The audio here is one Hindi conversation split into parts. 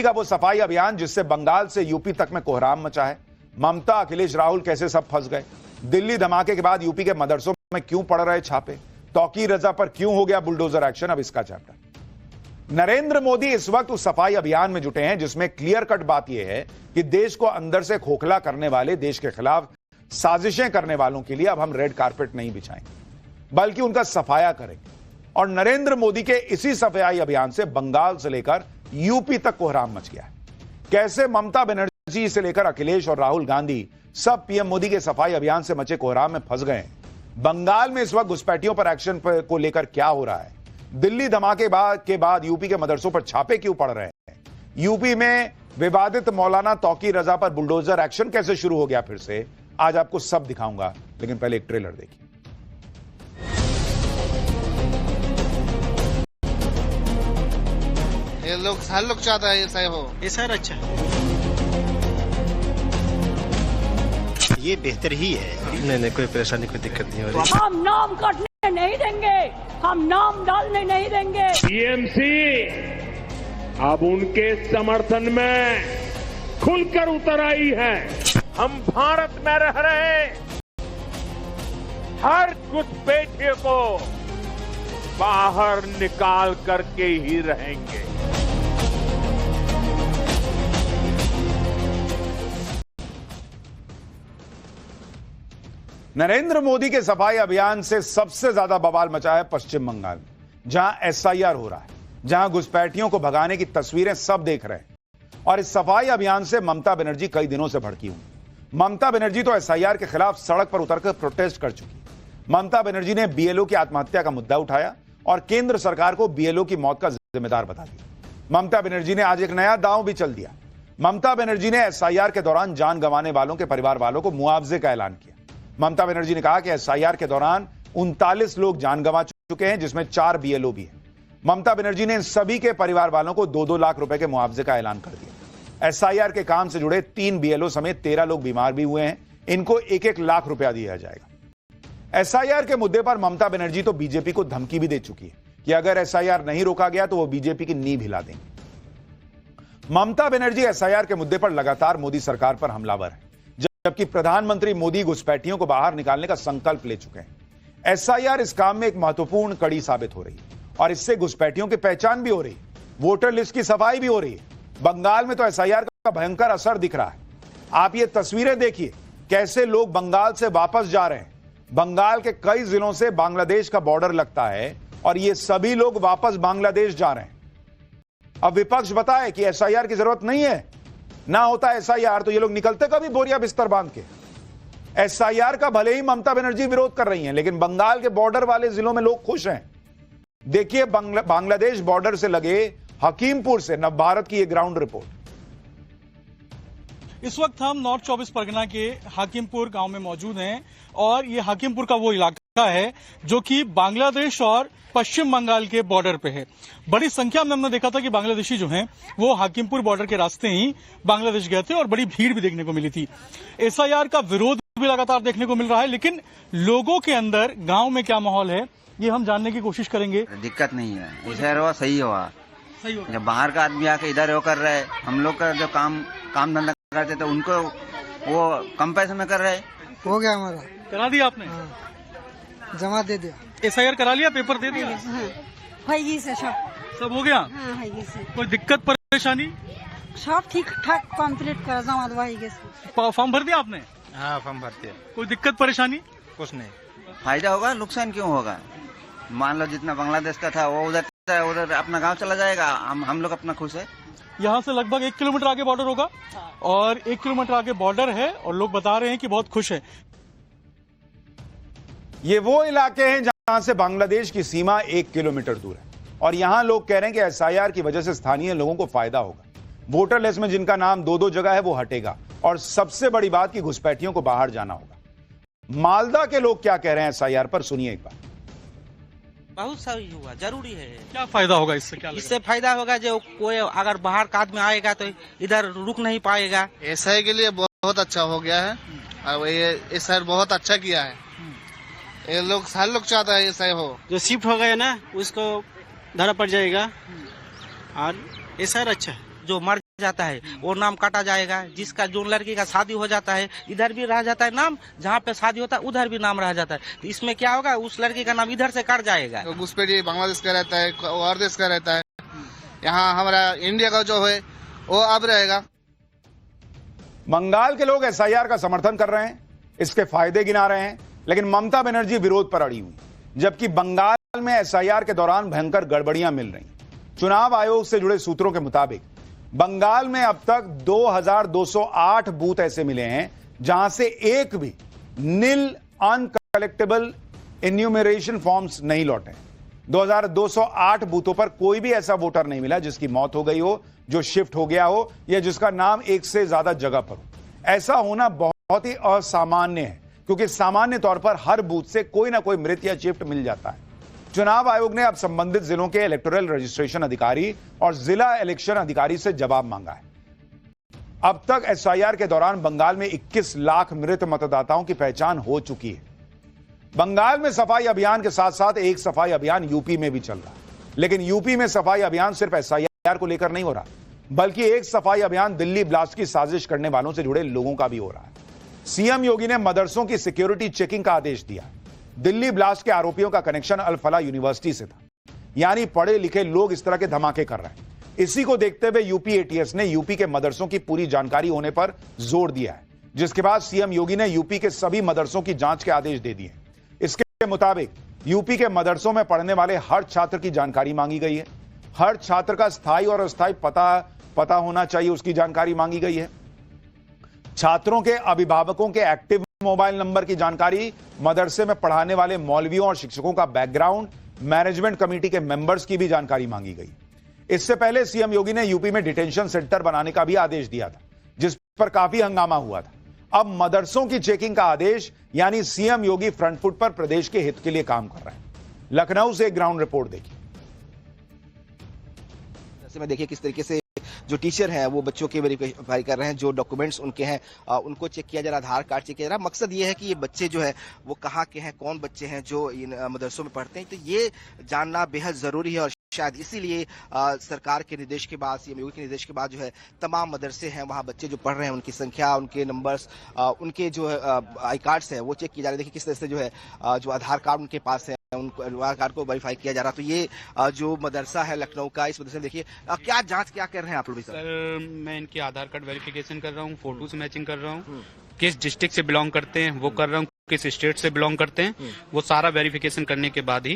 का वो सफाई अभियान जिससे बंगाल से यूपी तक में कोहराम मचा है। ममता, अखिलेश, राहुल कैसे सब फंस गए। दिल्ली धमाके के बाद यूपी के मदरसों में क्यों पड़ रहे छापे। तौकीर रजा पर क्यों हो गया बुलडोजर एक्शन। अब इसका चैप्टर। नरेंद्र मोदी इस वक्त उस सफाई अभियान में जुटे हैं जिसमें क्लियर कट बात यह है कि देश को अंदर से खोखला करने वाले, देश के खिलाफ साजिशें करने वालों के लिए अब हम रेड कारपेट नहीं बिछाएंगे बल्कि उनका सफाया करेंगे। और नरेंद्र मोदी के इसी सफाई अभियान से बंगाल से लेकर यूपी तक कोहराम मच गया है। कैसे ममता बनर्जी से लेकर अखिलेश और राहुल गांधी सब पीएम मोदी के सफाई अभियान से मचे कोहराम में फंस गए। बंगाल में इस वक्त घुसपैठियों पर एक्शन को लेकर क्या हो रहा है। दिल्ली धमाके के बाद यूपी के मदरसों पर छापे क्यों पड़ रहे हैं। यूपी में विवादित मौलाना तौकीर रजा पर बुलडोजर एक्शन कैसे शुरू हो गया फिर से, आज आपको सब दिखाऊंगा। लेकिन पहले एक ट्रेलर देखिए। ये लोग हर लोग चाहता है ऐसा हो। ये सर अच्छा है, ये बेहतर ही है। नहीं, कोई परेशानी, कोई दिक्कत नहीं हो रही। हम नाम कटने नहीं देंगे, हम नाम डालने नहीं देंगे। टीएमसी अब उनके समर्थन में खुलकर उतर आई है। हम भारत में रह रहे हर घुसपैठिए को बाहर निकाल करके ही रहेंगे। नरेंद्र मोदी के सफाई अभियान से सबसे ज्यादा बवाल मचा है पश्चिम बंगाल में, जहां एसआईआर हो रहा है, जहां घुसपैठियों को भगाने की तस्वीरें सब देख रहे हैं। और इस सफाई अभियान से ममता बनर्जी कई दिनों से भड़की हुई। ममता बनर्जी तो एसआईआर के खिलाफ सड़क पर उतरकर प्रोटेस्ट कर चुकी। ममता बनर्जी ने बीएलओ की आत्महत्या का मुद्दा उठाया और केंद्र सरकार को बीएलओ की मौत का जिम्मेदार बता दिया। ममता बनर्जी ने आज एक नया दांव भी चल दिया। ममता बनर्जी ने एसआईआर के दौरान जान गंवाने वालों के परिवार वालों को मुआवजे का ऐलान किया। ममता बनर्जी ने कहा कि एसआईआर के दौरान 39 लोग जान गंवा चुके हैं, जिसमें 4 बीएलओ भी हैं। ममता बनर्जी ने इन सभी के परिवार वालों को 2-2 लाख रुपए के मुआवजे का ऐलान कर दिया। एसआईआर के काम से जुड़े 3 बीएलओ समेत 13 लोग बीमार भी हुए हैं। इनको 1-1 लाख रुपया दिया जाएगा। एसआईआर के मुद्दे पर ममता बनर्जी तो बीजेपी को धमकी भी दे चुकी है कि अगर एसआईआर नहीं रोका गया तो वो बीजेपी की नींव हिला देंगे। ममता बनर्जी एसआईआर के मुद्दे पर लगातार मोदी सरकार पर हमलावर है, जबकि प्रधानमंत्री मोदी घुसपैठियों को बाहर निकालने का संकल्प ले चुके हैं। एसआईआर इस काम में एक महत्वपूर्ण कड़ी साबित हो रही है और इससे घुसपैठियों की पहचान भी हो रही है, वोटर लिस्ट की सफाई भी हो रही है। बंगाल में तो एसआईआर का भयंकर असर दिख रहा है। आप ये तस्वीरें देखिए, कैसे लोग बंगाल से वापस जा रहे हैं। बंगाल के कई जिलों से बांग्लादेश का बॉर्डर लगता है और ये सभी लोग वापस बांग्लादेश जा रहे हैं। अब विपक्ष बताए कि एसआईआर की जरूरत नहीं है, ना होता एसआईआर तो ये लोग निकलते कभी बोरिया बिस्तर बांध के। एसआईआर का भले ही ममता बनर्जी विरोध कर रही हैं, लेकिन बंगाल के बॉर्डर वाले जिलों में लोग खुश हैं। देखिए बांग्लादेश बॉर्डर से लगे हकीमपुर से नवभारत की ये ग्राउंड रिपोर्ट। इस वक्त हम नॉर्थ 24 परगना के हकीमपुर गांव में मौजूद हैं और ये हकीमपुर का वो इलाका है जो कि बांग्लादेश और पश्चिम बंगाल के बॉर्डर पे है। बड़ी संख्या में हमने देखा था कि बांग्लादेशी जो हैं वो हकीमपुर बॉर्डर के रास्ते ही बांग्लादेश गए थे और बड़ी भीड़ भी देखने को मिली थी। एसआईआर का विरोध भी लगातार देखने को मिल रहा है, लेकिन लोगों के अंदर गांव में क्या माहौल है ये हम जानने की कोशिश करेंगे। दिक्कत नहीं है, इधर हुआ सही हुआ। जब बाहर का आदमी आके इधर वो कर रहे, हम लोग का जो काम धंधा करते तो उनको वो कम पैसे में कर रहे। हो गया हमारा, करा दिया आपने? जमा दे दिया। एसआईआर करा लिया, पेपर दे दिया? सब हो गया। कोई दिक्कत परेशानी? सब ठीक ठाक कंप्लीट कर जमा दवाई। फॉर्म भर दिया आपने? हाँ, फॉर्म भरते हैं। कोई दिक्कत परेशानी? कुछ नहीं। फायदा होगा, नुकसान क्यों होगा। मान लो जितना बांग्लादेश का था वो उधर अपना गांव चला जाएगा, हम लोग अपना खुश है। यहाँ से लगभग 1 किलोमीटर आगे बॉर्डर होगा और 1 किलोमीटर आगे बॉर्डर है और लोग बता रहे हैं कि बहुत खुश है। ये वो इलाके हैं जहां से बांग्लादेश की सीमा 1 किलोमीटर दूर है और यहां लोग कह रहे हैं कि एसआईआर की वजह से स्थानीय लोगों को फायदा होगा। वोटर लिस्ट में जिनका नाम 2-2 जगह है वो हटेगा और सबसे बड़ी बात कि घुसपैठियों को बाहर जाना होगा। मालदा के लोग क्या कह रहे हैं एसआईआर पर, सुनिए एक बार। बहुत सही हुआ, जरूरी है। क्या फायदा होगा इससे? क्या इससे फायदा होगा जो कोई अगर बाहर का आदमी आएगा तो इधर रुक नहीं पाएगा। एसआई के लिए बहुत अच्छा हो गया है और ये एसआई बहुत अच्छा किया है। ये लोग हर लोग चाहता है एसआई हो। जो शिफ्ट हो गया ना उसको धरा पड़ जाएगा और एसआईआर अच्छा है। जो मर जाता है वो नाम काटा जाएगा। जिसका जो लड़की का शादी हो जाता है इधर भी रह जाता है नाम, जहाँ पे शादी होता है उधर भी नाम रह जाता है। तो इसमें क्या होगा, उस लड़की का नाम इधर से कट जाएगा। तो घुसपैठी बांग्लादेश का रहता है, और देश का रहता है, यहाँ हमारा इंडिया का जो है वो अब रहेगा। बंगाल के लोग एसआईआर का समर्थन कर रहे हैं, इसके फायदे गिना रहे हैं, लेकिन ममता बनर्जी विरोध पर अड़ी हुई, जबकि बंगाल में एसआईआर के दौरान भयंकर गड़बड़ियां मिल रही। चुनाव आयोग से जुड़े सूत्रों के मुताबिक बंगाल में अब तक 2208 बूथ ऐसे मिले हैं जहां से एक भी नील अनकलेक्टेबल इन्यूमरेशन फॉर्म्स नहीं लौटे। 2208 बूथों पर कोई भी ऐसा वोटर नहीं मिला जिसकी मौत हो गई हो, जो शिफ्ट हो गया हो या जिसका नाम एक से ज्यादा जगह पर हो। ऐसा होना बहुत ही असामान्य है, क्योंकि सामान्य तौर पर हर बूथ से कोई ना कोई मृत या शिफ्ट मिल जाता है। चुनाव आयोग ने अब संबंधित जिलों के इलेक्टोरल रजिस्ट्रेशन अधिकारी और जिला इलेक्शन अधिकारी से जवाब मांगा है। अब तक एसआईआर के दौरान बंगाल में 21 लाख मृत मतदाताओं की पहचान हो चुकी है। बंगाल में सफाई अभियान के साथ साथ एक सफाई अभियान यूपी में भी चल रहा है, लेकिन यूपी में सफाई अभियान सिर्फ एसआईआर को लेकर नहीं हो रहा, बल्कि एक सफाई अभियान दिल्ली ब्लास्ट की साजिश करने वालों से जुड़े लोगों का भी हो रहा है। सीएम योगी ने मदरसों की सिक्योरिटी चेकिंग का आदेश दिया। दिल्ली ब्लास्ट के आरोपियों का कनेक्शन अल फला यूनिवर्सिटी से था, यानी पढ़े लिखे लोग इस तरह के धमाके कर रहे हैं। इसी को देखते हुए यूपी एटीएस ने यूपी के मदरसों की पूरी जानकारी होने पर जोर दिया है, जिसके बाद सीएम योगी ने यूपी के सभी मदरसों की जांच के आदेश दे दिए। इसके मुताबिक यूपी के मदरसों में पढ़ने वाले हर छात्र की जानकारी मांगी गई है। हर छात्र का स्थायी और अस्थायी पता होना चाहिए, उसकी जानकारी मांगी गई है। छात्रों के अभिभावकों के एक्टिव मोबाइल नंबर की जानकारी, मदरसे में पढ़ाने वाले मौलवियों और शिक्षकों का बैकग्राउंड, मैनेजमेंट कमेटी के मेंबर्स की भी जानकारी मांगी गई। इससे पहले सीएम योगी ने यूपी में डिटेंशन सेंटर बनाने का भी आदेश दिया था, जिस पर काफी हंगामा हुआ था। अब मदरसों की चेकिंग का आदेश, यानी सीएम योगी फ्रंट फुट पर प्रदेश के हित के लिए काम कर रहे हैं। लखनऊ से एक ग्राउंड रिपोर्ट देखिए। में देखिए किस तरीके से जो टीचर हैं वो बच्चों के वेरीफाई कर रहे हैं, जो डॉक्यूमेंट्स उनके हैं उनको चेक किया जा रहा है, आधार कार्ड चेक किया जा रहा है। मकसद ये है कि ये बच्चे जो है वो कहाँ के हैं, कौन बच्चे हैं जो इन मदरसों में पढ़ते हैं, तो ये जानना बेहद जरूरी है। और शायद इसीलिए सरकार के निर्देश के बाद, सीएम योगी के निर्देश के बाद जो है तमाम मदरसे हैं वहाँ बच्चे जो पढ़ रहे हैं उनकी संख्या, उनके नंबर्स, उनके जो आई कार्ड्स हैं वो चेक किए जा रहे हैं। देखिए किस तरह से जो है जो आधार कार्ड उनके पास है उनको आधार कार्ड को वेरीफाई किया जा रहा। तो ये जो मदरसा है लखनऊ का, इस मदरसे में देखिए क्या जांच क्या कर रहे हैं आप लोग? सर मैं इनकी आधार कार्ड वेरिफिकेशन कर रहा हूँ, फोटो से मैचिंग कर रहा हूँ, किस डिस्ट्रिक्ट से बिलोंग करते हैं वो कर रहा हूँ, किस स्टेट से बिलोंग करते हैं वो सारा वेरिफिकेशन करने के बाद ही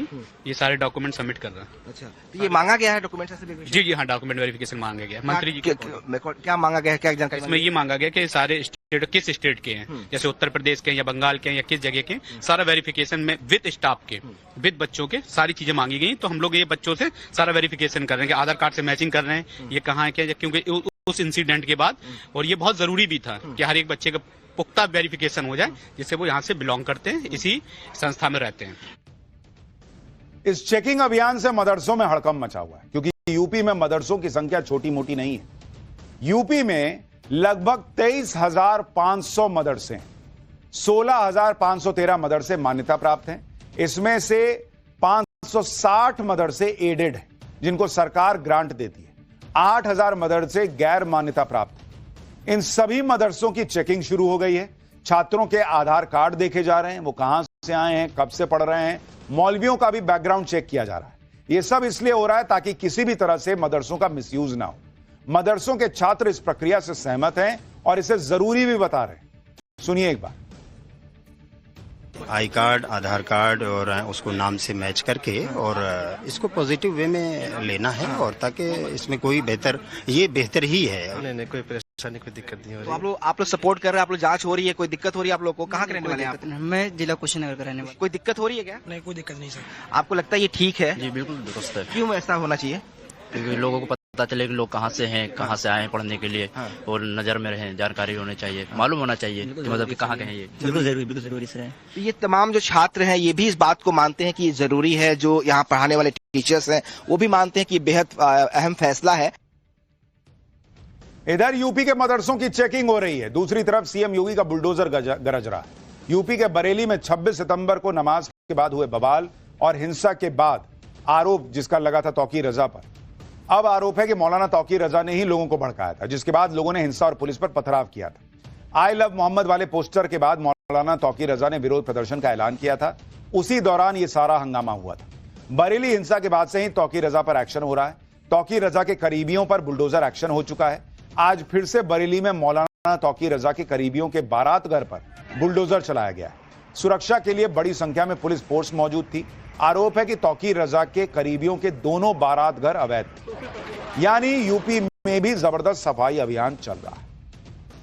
ये सारे डॉक्यूमेंट सबमिट कर रहा है। अच्छा, तो ये मांगा गया है डॉक्यूमेंट? जी जी हाँ, डॉक्यूमेंट वेरिफिकेशन मांगा गया मंत्री जी। क्या मांगा गया है, क्या जानकारी? इसमें ये मांगा गया कि सारे स्टेट किस स्टेट के हैं, जैसे उत्तर प्रदेश के या बंगाल के या किस जगह के, सारा वेरिफिकेशन में विद स्टाफ के, विद बच्चों के सारी चीजें मांगी गई। तो हम लोग ये बच्चों से सारा वेरिफिकेशन कर रहे हैं, आधार कार्ड से मैचिंग कर रहे हैं, ये कहाँ है क्या, क्योंकि उस इंसिडेंट के बाद, और ये बहुत जरूरी भी था कि हर एक बच्चे का पुख्ता वेरिफिकेशन हो जाए जिससे वो यहाँ से बिलोंग करते हैं, इसी संस्था में रहते हैं। इस चेकिंग अभियान से मदरसों में हड़कंप मचा हुआ है, क्योंकि यूपी में मदरसों की संख्या छोटी मोटी नहीं है। यूपी में लगभग 23,500 मदरसे हैं, 16,513 मदरसे मान्यता प्राप्त हैं। इसमें से 560 मदरसे एडेड हैं, जिनको सरकार ग्रांट देती है। 8,000 मदरसे गैर मान्यता प्राप्त हैं। इन सभी मदरसों की चेकिंग शुरू हो गई है। छात्रों के आधार कार्ड देखे जा रहे हैं, वो कहां से आए हैं, कब से पढ़ रहे हैं। मौलवियों का भी बैकग्राउंड चेक किया जा रहा है। यह सब इसलिए हो रहा है ताकि किसी भी तरह से मदरसों का मिसयूज ना हो। मदरसों के छात्र इस प्रक्रिया से सहमत हैं और इसे जरूरी भी बता रहे हैं। सुनिए एक बार। आई कार्ड, आधार कार्ड और उसको नाम से मैच करके और इसको पॉजिटिव वे में लेना है, और ताकि इसमें कोई बेहतर ही है। नहीं कोई परेशानी, कोई दिक्कत नहीं हो रही। तो आप लोग सपोर्ट कर रहे हैं, आप लोग जांच हो रही है, कोई दिक्कत हो रही है आप लोग को? कहाँ के रहने वाले हैं आप? मैं जिला कुशीनगर का रहने वाला। कोई दिक्कत हो रही है क्या? नहीं, कोई दिक्कत नहीं सर। आपको लगता है ये ठीक है? जी बिल्कुल दुरुस्त है। क्यों ऐसा होना चाहिए? क्योंकि लोगों को पता चले कि लोग कहाँ से हैं, कहाँ से आए हैं पढ़ने के लिए, और नजर में रहे, जानकारी होनी चाहिए, मालूम होना चाहिए मतलब कि कहाँ के हैं ये। बिल्कुल जरूरी सर है। तो ये तमाम जो छात्र हैं ये भी इस बात को मानते हैं कि ये जरूरी है, जो यहाँ पढ़ाने वाले टीचर्स हैं वो भी मानते हैं कि ये बेहद अहम फैसला है। इधर यूपी के मदरसों की चेकिंग हो रही है, दूसरी तरफ सीएम योगी का बुलडोजर गरज रहा है। यूपी के बरेली में 26 सितंबर को नमाज के बाद हुए बवाल और हिंसा के बाद आरोप जिसका लगा था तौकीर रजा पर, अब आरोप है कि मौलाना तौकीर रजा ने ही लोगों को भड़काया था, जिसके बाद लोगों ने हिंसा और पुलिस पर पथराव किया था। आई लव मोहम्मद वाले पोस्टर के बाद मौलाना तौकीर रजा ने विरोध प्रदर्शन का ऐलान किया था। उसी दौरान यह सारा हंगामा हुआ था। बरेली हिंसा के बाद से ही तौकीर रजा पर एक्शन हो रहा है। तौकीर रजा के करीबियों पर बुलडोजर एक्शन हो चुका है। आज फिर से बरेली में मौलाना तौकीर रजा के करीबियों के बारात घर पर बुलडोजर चलाया गया है। सुरक्षा के लिए बड़ी संख्या में पुलिस फोर्स मौजूद थी। आरोप है कि तौकीर रजा के करीबियों के दोनों बारात घर अवैध थे। यानी यूपी में भी जबरदस्त सफाई अभियान चल रहा है।